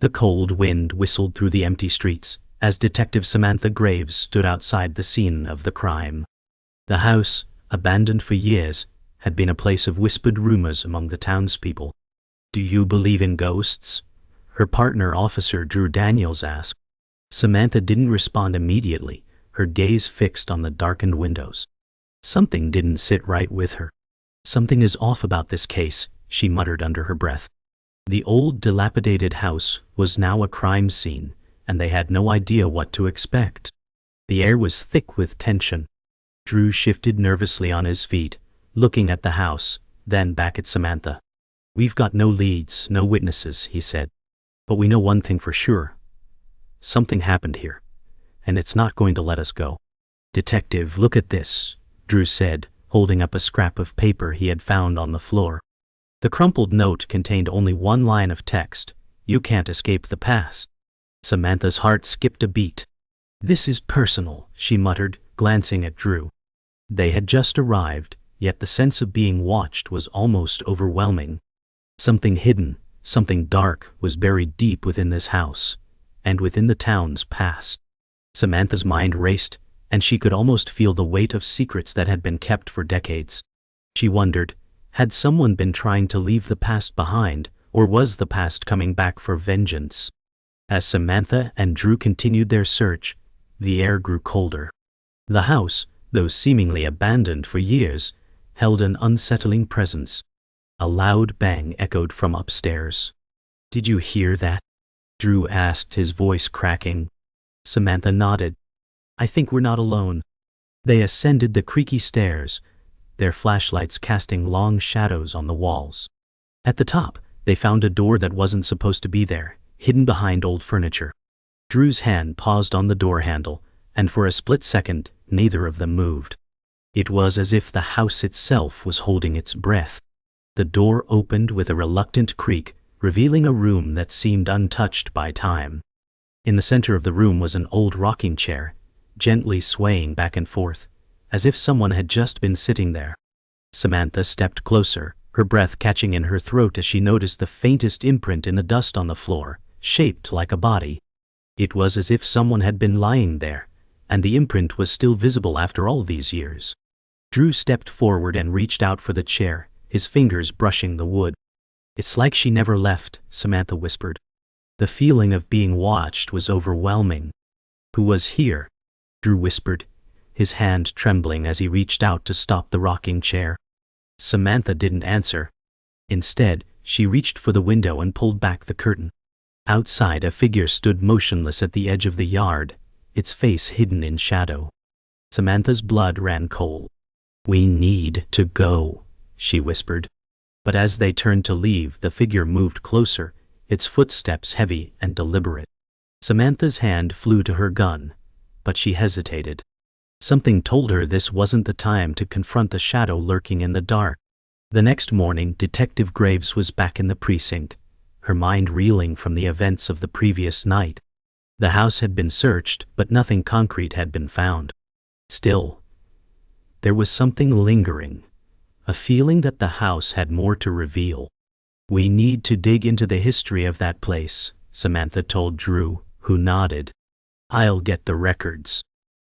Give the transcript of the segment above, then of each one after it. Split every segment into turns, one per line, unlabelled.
The cold wind whistled through the empty streets as Detective Samantha Graves stood outside the scene of the crime. The house, abandoned for years, had been a place of whispered rumors among the townspeople. "Do you believe in ghosts?" her partner, Officer Drew Daniels, asked. Samantha didn't respond immediately, her gaze fixed on the darkened windows. Something didn't sit right with her. "Something is off about this case," she muttered under her breath. The old, dilapidated house was now a crime scene, and they had no idea what to expect. The air was thick with tension. Drew shifted nervously on his feet, looking at the house, then back at Samantha. "We've got no leads, no witnesses," he said. "But we know one thing for sure. Something happened here, and it's not going to let us go." "Detective, look at this," Drew said, holding up a scrap of paper he had found on the floor. The crumpled note contained only one line of text: "You can't escape the past." Samantha's heart skipped a beat. "This is personal," she muttered, glancing at Drew. They had just arrived, yet the sense of being watched was almost overwhelming. Something hidden, something dark, was buried deep within this house, and within the town's past. Samantha's mind raced, and she could almost feel the weight of secrets that had been kept for decades. She wondered, had someone been trying to leave the past behind, or was the past coming back for vengeance? As Samantha and Drew continued their search, the air grew colder. The house, though seemingly abandoned for years, held an unsettling presence. A loud bang echoed from upstairs. "Did you hear that?" Drew asked, his voice cracking. Samantha nodded. "I think we're not alone." They ascended the creaky stairs, their flashlights casting long shadows on the walls. At the top, they found a door that wasn't supposed to be there, hidden behind old furniture. Drew's hand paused on the door handle, and for a split second, neither of them moved. It was as if the house itself was holding its breath. The door opened with a reluctant creak, revealing a room that seemed untouched by time. In the center of the room was an old rocking chair, gently swaying back and forth, as if someone had just been sitting there. Samantha stepped closer, her breath catching in her throat as she noticed the faintest imprint in the dust on the floor, shaped like a body. It was as if someone had been lying there, and the imprint was still visible after all these years. Drew stepped forward and reached out for the chair, his fingers brushing the wood. "It's like she never left," Samantha whispered. The feeling of being watched was overwhelming. "Who was here?" Drew whispered, his hand trembling as he reached out to stop the rocking chair. Samantha didn't answer. Instead, she reached for the window and pulled back the curtain. Outside, a figure stood motionless at the edge of the yard, its face hidden in shadow. Samantha's blood ran cold. "We need to go," she whispered. But as they turned to leave, the figure moved closer, its footsteps heavy and deliberate. Samantha's hand flew to her gun, but she hesitated. Something told her this wasn't the time to confront the shadow lurking in the dark. The next morning, Detective Graves was back in the precinct, her mind reeling from the events of the previous night. The house had been searched, but nothing concrete had been found. Still, there was something lingering, a feeling that the house had more to reveal. "We need to dig into the history of that place," Samantha told Drew, who nodded. "I'll get the records."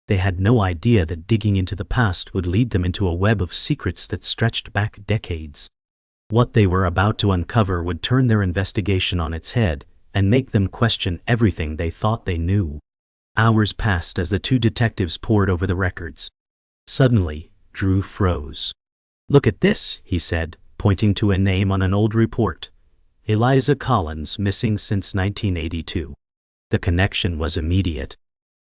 They had no idea that digging into the past would lead them into a web of secrets that stretched back decades. What they were about to uncover would turn their investigation on its head and make them question everything they thought they knew. Hours passed as the two detectives pored over the records. Suddenly, Drew froze. "Look at this," he said, pointing to a name on an old report. "Eliza Collins, missing since 1982. The connection was immediate.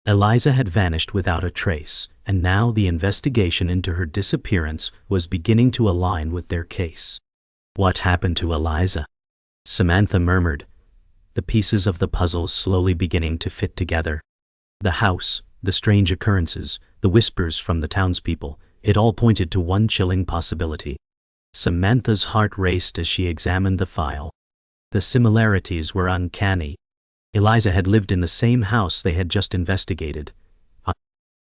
Eliza had vanished without a trace, and now the investigation into her disappearance was beginning to align with their case. "What happened to Eliza?" Samantha murmured, the pieces of the puzzle slowly beginning to fit together. The house, the strange occurrences, the whispers from the townspeople, it all pointed to one chilling possibility. Samantha's heart raced as she examined the file. The similarities were uncanny. Eliza had lived in the same house they had just investigated.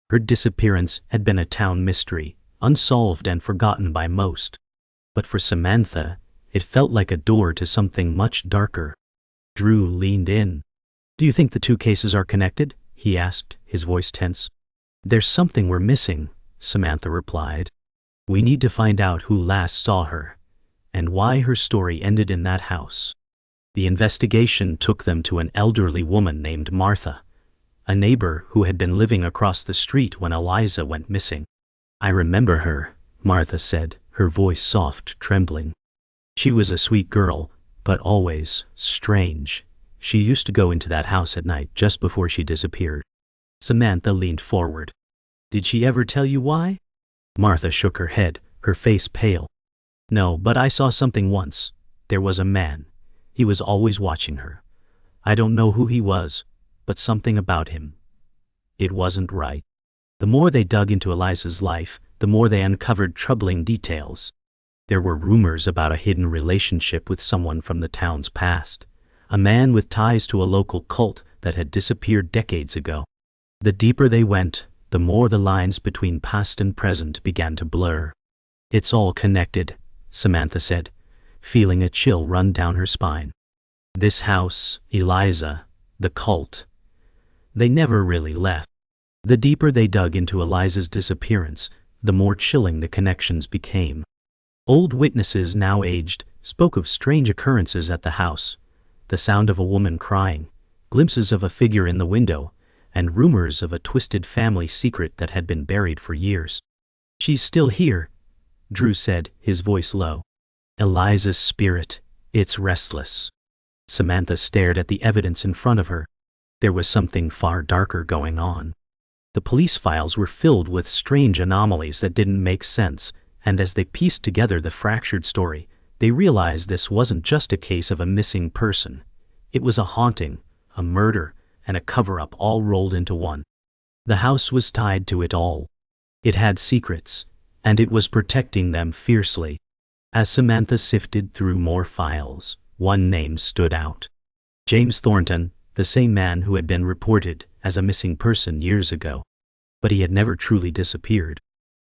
Her disappearance had been a town mystery, unsolved and forgotten by most. But for Samantha, it felt like a door to something much darker. Drew leaned in. "Do you think the two cases are connected?" he asked, his voice tense. "There's something we're missing," Samantha replied. "We need to find out who last saw her, and why her story ended in that house." The investigation took them to an elderly woman named Martha, a neighbor who had been living across the street when Eliza went missing. "I remember her," Martha said, her voice soft, trembling. "She was a sweet girl, but always strange. She used to go into that house at night just before she disappeared." Samantha leaned forward. "Did she ever tell you why?" Martha shook her head, her face pale. "No, but I saw something once. There was a man. He was always watching her. I don't know who he was, but something about him. It wasn't right." The more they dug into Eliza's life, the more they uncovered troubling details. There were rumors about a hidden relationship with someone from the town's past, a man with ties to a local cult that had disappeared decades ago. The deeper they went, the more the lines between past and present began to blur. "It's all connected," Samantha said, feeling a chill run down her spine. "This house, Eliza, the cult. They never really left." The deeper they dug into Eliza's disappearance, the more chilling the connections became. Old witnesses, now aged, spoke of strange occurrences at the house, the sound of a woman crying, glimpses of a figure in the window, and rumors of a twisted family secret that had been buried for years. "She's still here," Drew said, his voice low. "Eliza's spirit, it's restless." Samantha stared at the evidence in front of her. There was something far darker going on. The police files were filled with strange anomalies that didn't make sense, and as they pieced together the fractured story, they realized this wasn't just a case of a missing person. It was a haunting, a murder, and a cover-up all rolled into one. The house was tied to it all. It had secrets, and it was protecting them fiercely. As Samantha sifted through more files, one name stood out. James Thornton, the same man who had been reported as a missing person years ago. But he had never truly disappeared.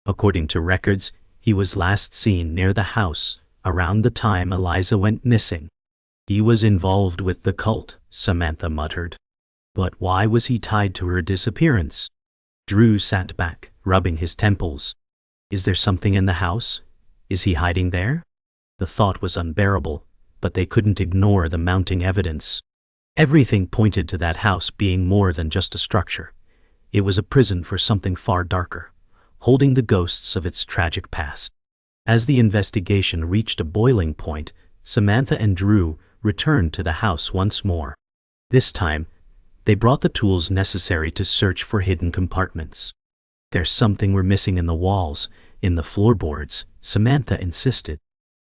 According to records, he was last seen near the house around the time Eliza went missing. "He was involved with the cult," Samantha muttered. "But why was he tied to her disappearance?" Drew sat back, rubbing his temples. "Is there something in the house? Is he hiding there?" The thought was unbearable, but they couldn't ignore the mounting evidence. Everything pointed to that house being more than just a structure. It was a prison for something far darker, holding the ghosts of its tragic past. As the investigation reached a boiling point, Samantha and Drew returned to the house once more. This time, they brought the tools necessary to search for hidden compartments. "There's something we're missing in the walls, in the floorboards," Samantha insisted.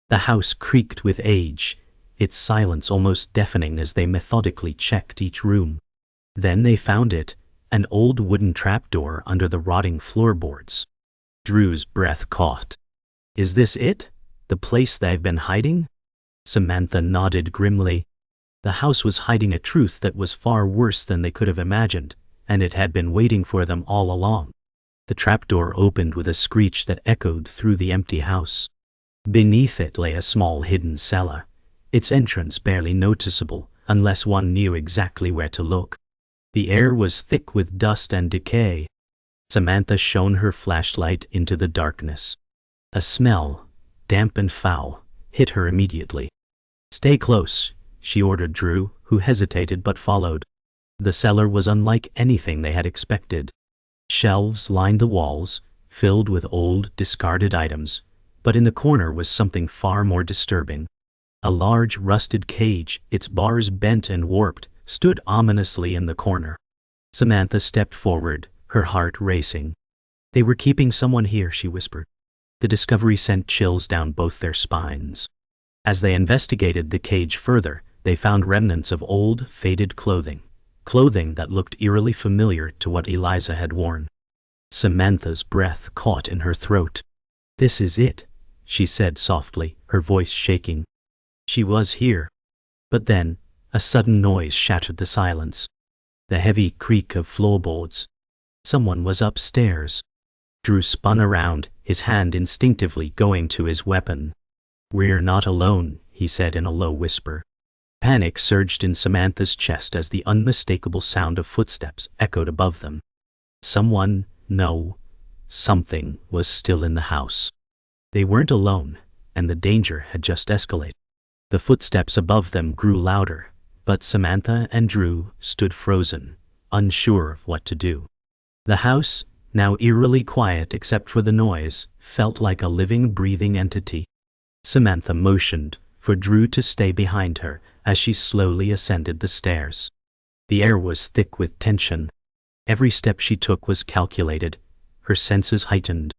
The house creaked with age, its silence almost deafening as they methodically checked each room. Then they found it, an old wooden trapdoor under the rotting floorboards. Drew's breath caught. "Is this it? The place they've been hiding?" Samantha nodded grimly. The house was hiding a truth that was far worse than they could have imagined, and it had been waiting for them all along. The trapdoor opened with a screech that echoed through the empty house. Beneath it lay a small hidden cellar, its entrance barely noticeable unless one knew exactly where to look. The air was thick with dust and decay. Samantha shone her flashlight into the darkness. A smell, damp and foul, hit her immediately. "Stay close," she ordered Drew, who hesitated but followed. The cellar was unlike anything they had expected. Shelves lined the walls, filled with old, discarded items, but in the corner was something far more disturbing. A large, rusted cage, its bars bent and warped, stood ominously in the corner. Samantha stepped forward, her heart racing. "They were keeping someone here," she whispered. The discovery sent chills down both their spines. As they investigated the cage further, they found remnants of old, faded clothing that looked eerily familiar to what Eliza had worn. Samantha's breath caught in her throat. "This is it," she said softly, her voice shaking. "She was here." But then, a sudden noise shattered the silence. The heavy creak of floorboards. Someone was upstairs. Drew spun around, his hand instinctively going to his weapon. "We're not alone," he said in a low whisper. Panic surged in Samantha's chest as the unmistakable sound of footsteps echoed above them. Someone, no, something was still in the house. They weren't alone, and the danger had just escalated. The footsteps above them grew louder, but Samantha and Drew stood frozen, unsure of what to do. The house, now eerily quiet except for the noise, felt like a living, breathing entity. Samantha motioned for Drew to stay behind her as she slowly ascended the stairs. The air was thick with tension. Every step she took was calculated, her senses heightened.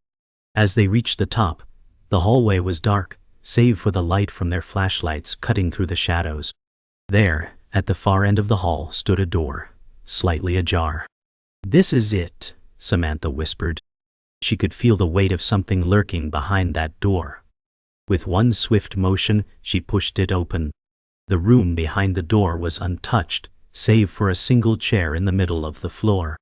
As they reached the top, the hallway was dark, save for the light from their flashlights cutting through the shadows. There, at the far end of the hall, stood a door, slightly ajar. "This is it," Samantha whispered. She could feel the weight of something lurking behind that door. With one swift motion, she pushed it open. The room behind the door was untouched, save for a single chair in the middle of the floor.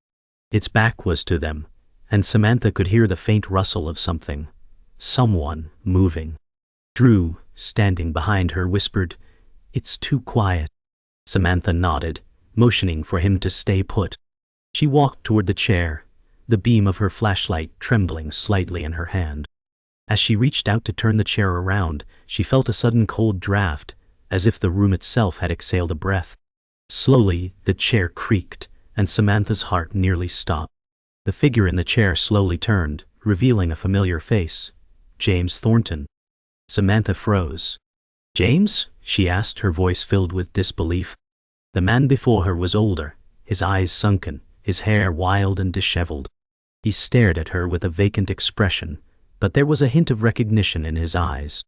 Its back was to them, and Samantha could hear the faint rustle of something. Someone moving. Drew, standing behind her, whispered, "It's too quiet." Samantha nodded, motioning for him to stay put. She walked toward the chair, the beam of her flashlight trembling slightly in her hand. As she reached out to turn the chair around, she felt a sudden cold draft, as if the room itself had exhaled a breath. Slowly, the chair creaked, and Samantha's heart nearly stopped. The figure in the chair slowly turned, revealing a familiar face. James Thornton. Samantha froze. "James?" she asked, her voice filled with disbelief. The man before her was older, his eyes sunken, his hair wild and disheveled. He stared at her with a vacant expression, but there was a hint of recognition in his eyes.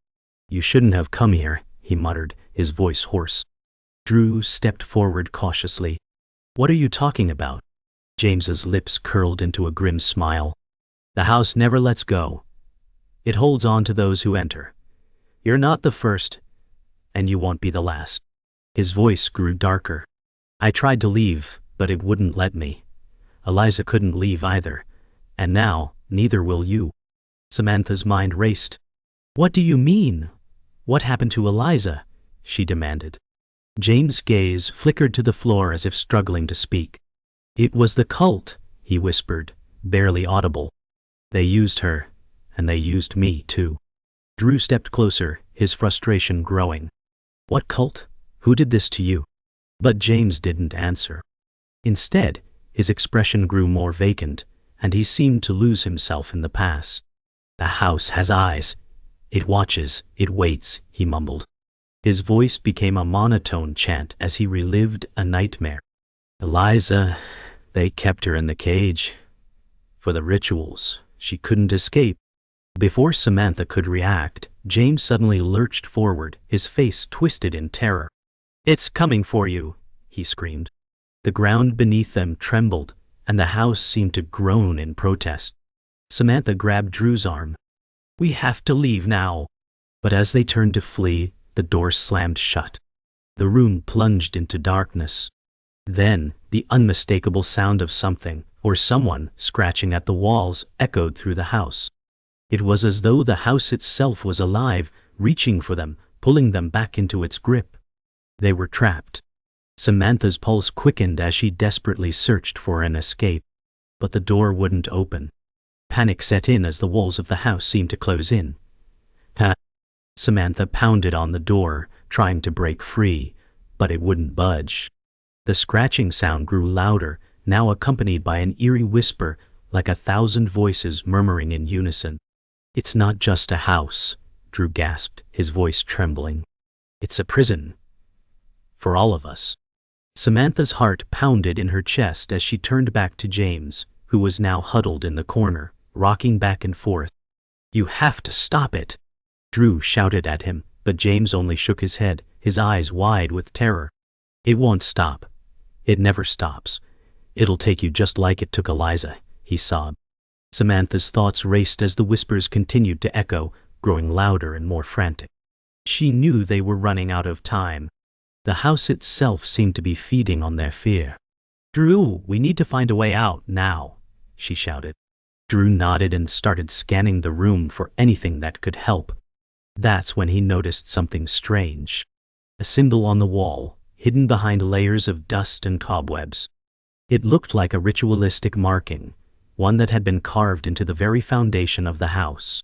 "You shouldn't have come here," he muttered, his voice hoarse. Drew stepped forward cautiously. "What are you talking about?" James's lips curled into a grim smile. "The house never lets go. It holds on to those who enter. You're not the first, and you won't be the last." His voice grew darker. "I tried to leave, but it wouldn't let me. Eliza couldn't leave either, and now, neither will you." Samantha's mind raced. "What do you mean? What happened to Eliza?" she demanded. James' gaze flickered to the floor as if struggling to speak. "It was the cult," he whispered, barely audible. "They used her, and they used me too." Drew stepped closer, his frustration growing. "What cult? Who did this to you?" But James didn't answer. Instead, his expression grew more vacant, and he seemed to lose himself in the past. "The house has eyes. It watches, it waits," he mumbled. His voice became a monotone chant as he relived a nightmare. "Eliza, they kept her in the cage. For the rituals, she couldn't escape." Before Samantha could react, James suddenly lurched forward, his face twisted in terror. "It's coming for you," he screamed. The ground beneath them trembled, and the house seemed to groan in protest. Samantha grabbed Drew's arm. "We have to leave now." But as they turned to flee, the door slammed shut. The room plunged into darkness. Then, the unmistakable sound of something, or someone, scratching at the walls echoed through the house. It was as though the house itself was alive, reaching for them, pulling them back into its grip. They were trapped. Samantha's pulse quickened as she desperately searched for an escape. But the door wouldn't open. Panic set in as the walls of the house seemed to close in. Samantha pounded on the door, trying to break free, but it wouldn't budge. The scratching sound grew louder, now accompanied by an eerie whisper, like 1,000 voices murmuring in unison. "It's not just a house," Drew gasped, his voice trembling. "It's a prison. For all of us." Samantha's heart pounded in her chest as she turned back to James, who was now huddled in the corner, rocking back and forth. "You have to stop it," Drew shouted at him, but James only shook his head, his eyes wide with terror. "It won't stop. It never stops. It'll take you just like it took Eliza," he sobbed. Samantha's thoughts raced as the whispers continued to echo, growing louder and more frantic. She knew they were running out of time. The house itself seemed to be feeding on their fear. "Drew, we need to find a way out now," she shouted. Drew nodded and started scanning the room for anything that could help. That's when he noticed something strange. a symbol on the wall, hidden behind layers of dust and cobwebs. It looked like a ritualistic marking, one that had been carved into the very foundation of the house.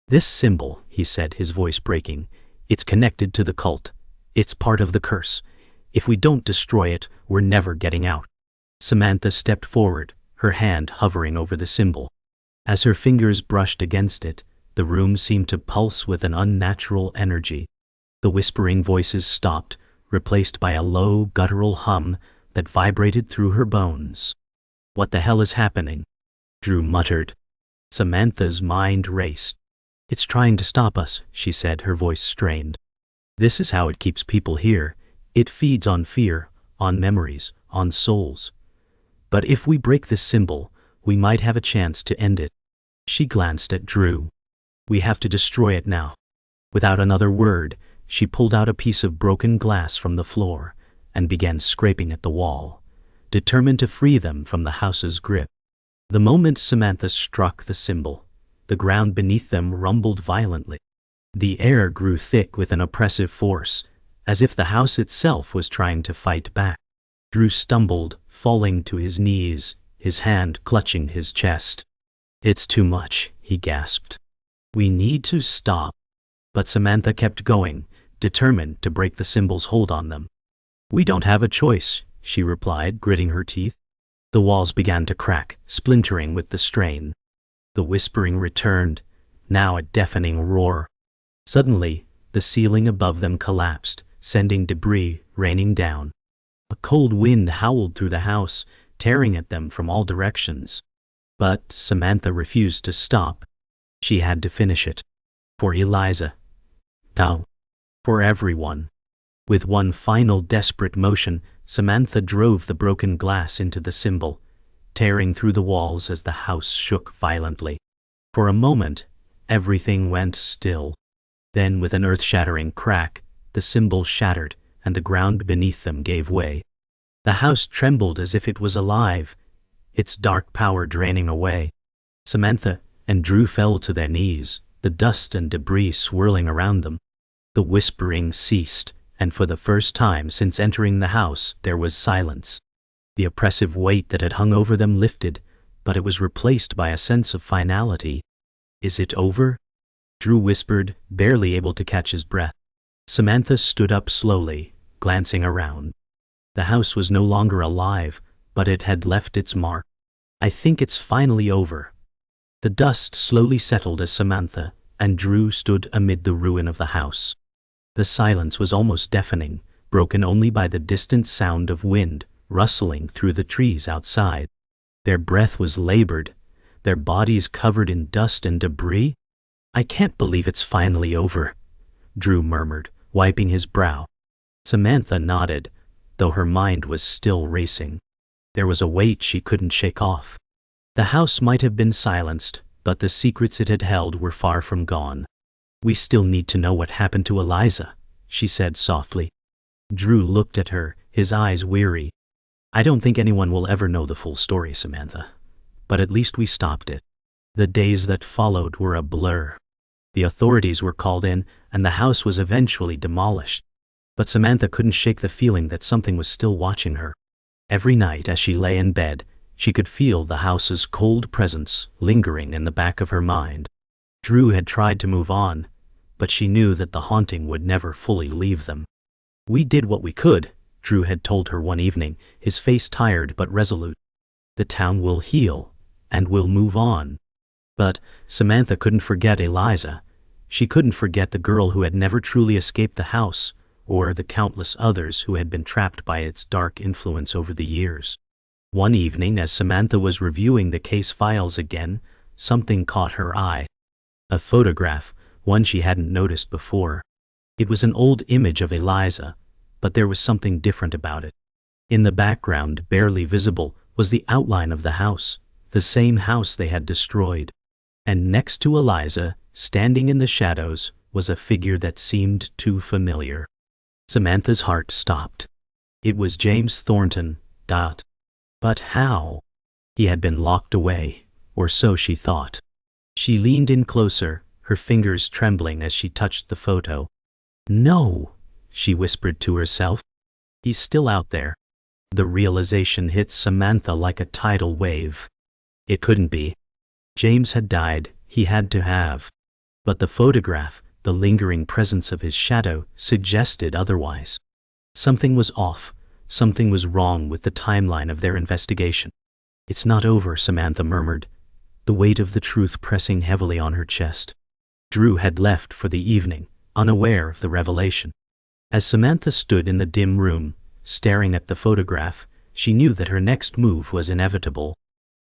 "This symbol," he said, his voice breaking, "it's connected to the cult. It's part of the curse. If we don't destroy it, we're never getting out." Samantha stepped forward, her hand hovering over the symbol. As her fingers brushed against it, the room seemed to pulse with an unnatural energy. The whispering voices stopped, replaced by a low, guttural hum that vibrated through her bones. "What the hell is happening?" Drew muttered. Samantha's mind raced. "It's trying to stop us," she said, her voice strained. "This is how it keeps people here. It feeds on fear, on memories, on souls. But if we break this symbol, we might have a chance to end it." She glanced at Drew. "We have to destroy it now." Without another word, she pulled out a piece of broken glass from the floor and began scraping at the wall, determined to free them from the house's grip. The moment Samantha struck the symbol, the ground beneath them rumbled violently. The air grew thick with an oppressive force, as if the house itself was trying to fight back. Drew stumbled, falling to his knees, his hand clutching his chest. "It's too much," he gasped. "We need to stop." But Samantha kept going, determined to break the symbol's hold on them. "We don't have a choice," she replied, gritting her teeth. The walls began to crack, splintering with the strain. The whispering returned, now a deafening roar. Suddenly, the ceiling above them collapsed, sending debris raining down. A cold wind howled through the house, tearing at them from all directions. But Samantha refused to stop. She had to finish it. For Eliza. Now. For everyone. With one final desperate motion, Samantha drove the broken glass into the symbol, tearing through the walls as the house shook violently. For a moment, everything went still. Then, with an earth-shattering crack, the symbol shattered, and the ground beneath them gave way. The house trembled as if it was alive, its dark power draining away. Samantha and Drew fell to their knees, the dust and debris swirling around them. The whispering ceased, and for the first time since entering the house, there was silence. The oppressive weight that had hung over them lifted, but it was replaced by a sense of finality. "Is it over?" Drew whispered, barely able to catch his breath. Samantha stood up slowly, glancing around. The house was no longer alive, but it had left its mark. "I think it's finally over." The dust slowly settled as Samantha and Drew stood amid the ruin of the house. The silence was almost deafening, broken only by the distant sound of wind rustling through the trees outside. Their breath was labored, their bodies covered in dust and debris. "I can't believe it's finally over," Drew murmured, wiping his brow. Samantha nodded, though her mind was still racing. There was a weight she couldn't shake off. The house might have been silenced, but the secrets it had held were far from gone. "We still need to know what happened to Eliza," she said softly. Drew looked at her, his eyes weary. "I don't think anyone will ever know the full story, Samantha. But at least we stopped it." The days that followed were a blur. The authorities were called in, and the house was eventually demolished. But Samantha couldn't shake the feeling that something was still watching her. Every night as she lay in bed, she could feel the house's cold presence lingering in the back of her mind. Drew had tried to move on, but she knew that the haunting would never fully leave them. "We did what we could," Drew had told her one evening, his face tired but resolute. "The town will heal, and we'll move on." But Samantha couldn't forget Eliza. She couldn't forget the girl who had never truly escaped the house, or the countless others who had been trapped by its dark influence over the years. One evening, as Samantha was reviewing the case files again, something caught her eye. A photograph, one she hadn't noticed before. It was an old image of Eliza, but there was something different about it. In the background, barely visible, was the outline of the house, the same house they had destroyed. And next to Eliza, standing in the shadows, was a figure that seemed too familiar. Samantha's heart stopped. It was James Thornton. But how? He had been locked away, or so she thought. She leaned in closer, her fingers trembling as she touched the photo. "No," she whispered to herself. He's still out there. The realization hit Samantha like a tidal wave. It couldn't be. James had died, he had to have. But the photograph, the lingering presence of his shadow, suggested otherwise. Something was off, something was wrong with the timeline of their investigation. It's not over, Samantha murmured, the weight of the truth pressing heavily on her chest. Drew had left for the evening, unaware of the revelation. As Samantha stood in the dim room, staring at the photograph, she knew that her next move was inevitable.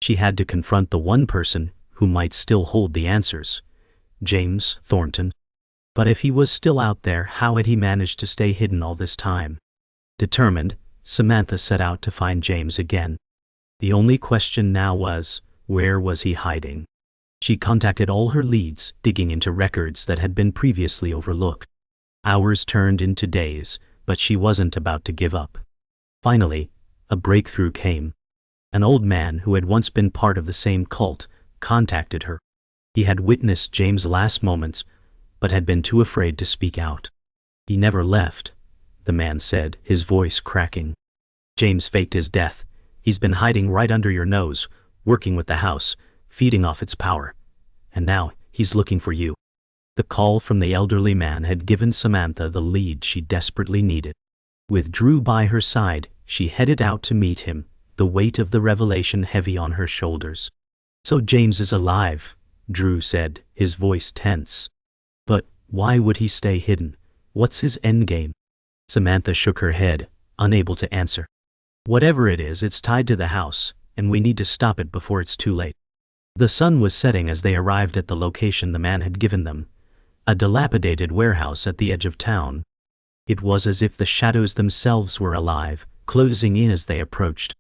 She had to confront the one person who might still hold the answers. James Thornton. But if he was still out there, how had he managed to stay hidden all this time? Determined, Samantha set out to find James again. The only question now was, where was he hiding? She contacted all her leads, digging into records that had been previously overlooked. Hours turned into days, but she wasn't about to give up. Finally, a breakthrough came. An old man who had once been part of the same cult contacted her. He had witnessed James' last moments, but had been too afraid to speak out. He never left, the man said, his voice cracking. James faked his death. He's been hiding right under your nose, working with the house, feeding off its power. And now, he's looking for you. The call from the elderly man had given Samantha the lead she desperately needed. With Drew by her side, she headed out to meet him, the weight of the revelation heavy on her shoulders. So James is alive, Drew said, his voice tense. But why would he stay hidden? What's his endgame? Samantha shook her head, unable to answer. Whatever it is, it's tied to the house, and we need to stop it before it's too late. The sun was setting as they arrived at the location the man had given them, a dilapidated warehouse at the edge of town. It was as if the shadows themselves were alive, closing in as they approached.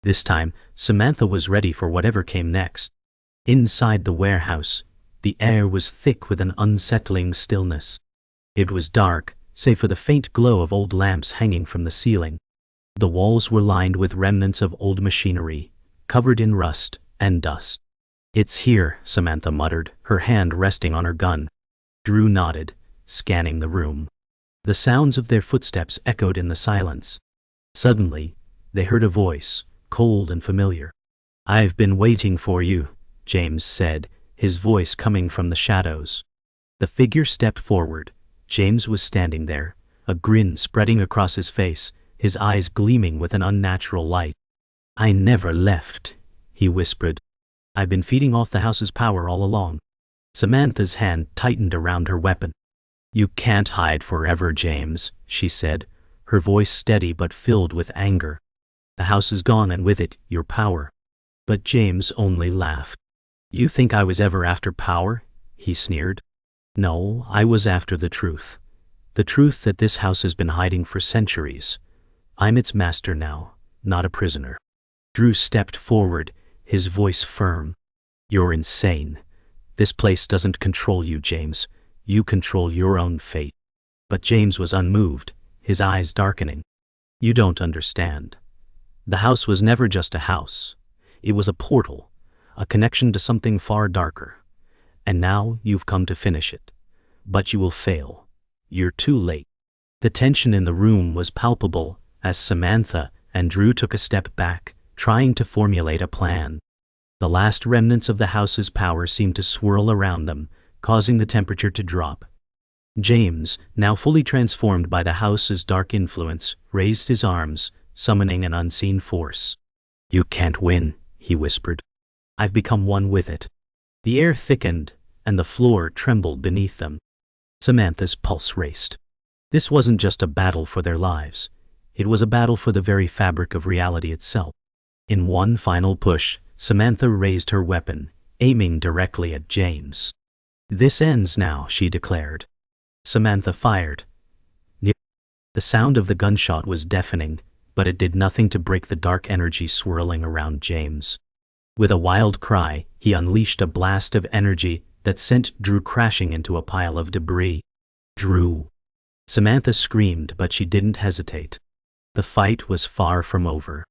This time, Samantha was ready for whatever came next. Inside the warehouse, the air was thick with an unsettling stillness. It was dark, save for the faint glow of old lamps hanging from the ceiling. The walls were lined with remnants of old machinery, covered in rust and dust. It's here, Samantha muttered, her hand resting on her gun. Drew nodded, scanning the room. The sounds of their footsteps echoed in the silence. Suddenly, they heard a voice, cold and familiar. I've been waiting for you, James said, his voice coming from the shadows. The figure stepped forward. James was standing there, a grin spreading across his face, his eyes gleaming with an unnatural light. I never left, he whispered. I've been feeding off the house's power all along. Samantha's hand tightened around her weapon. You can't hide forever, James, she said, her voice steady but filled with anger. The house is gone and with it, your power. But James only laughed. You think I was ever after power? He sneered. No, I was after the truth. The truth that this house has been hiding for centuries. I'm its master now, not a prisoner. Drew stepped forward, his voice firm. You're insane. This place doesn't control you, James. You control your own fate. But James was unmoved, his eyes darkening. You don't understand. The house was never just a house. It was a portal, a connection to something far darker. And now you've come to finish it. But you will fail. You're too late. The tension in the room was palpable as Samantha and Drew took a step back, trying to formulate a plan. The last remnants of the house's power seemed to swirl around them, causing the temperature to drop. James, now fully transformed by the house's dark influence, raised his arms, summoning an unseen force. You can't win, he whispered. I've become one with it. The air thickened, and the floor trembled beneath them. Samantha's pulse raced. This wasn't just a battle for their lives. It was a battle for the very fabric of reality itself. In one final push, Samantha raised her weapon, aiming directly at James. This ends now, she declared. Samantha fired. The sound of the gunshot was deafening, but it did nothing to break the dark energy swirling around James. With a wild cry, he unleashed a blast of energy that sent Drew crashing into a pile of debris. Drew! Samantha screamed, but she didn't hesitate. The fight was far from over.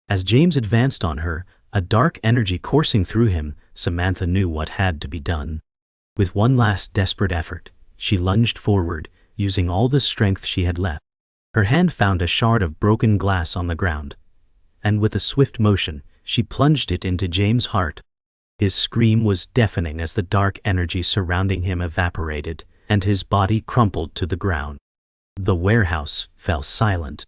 As James advanced on her, a dark energy coursing through him, Samantha knew what had to be done. With one last desperate effort, she lunged forward, using all the strength she had left. Her hand found a shard of broken glass on the ground, and with a swift motion, she plunged it into James' heart. His scream was deafening as the dark energy surrounding him evaporated, and his body crumpled to the ground. The warehouse fell silent.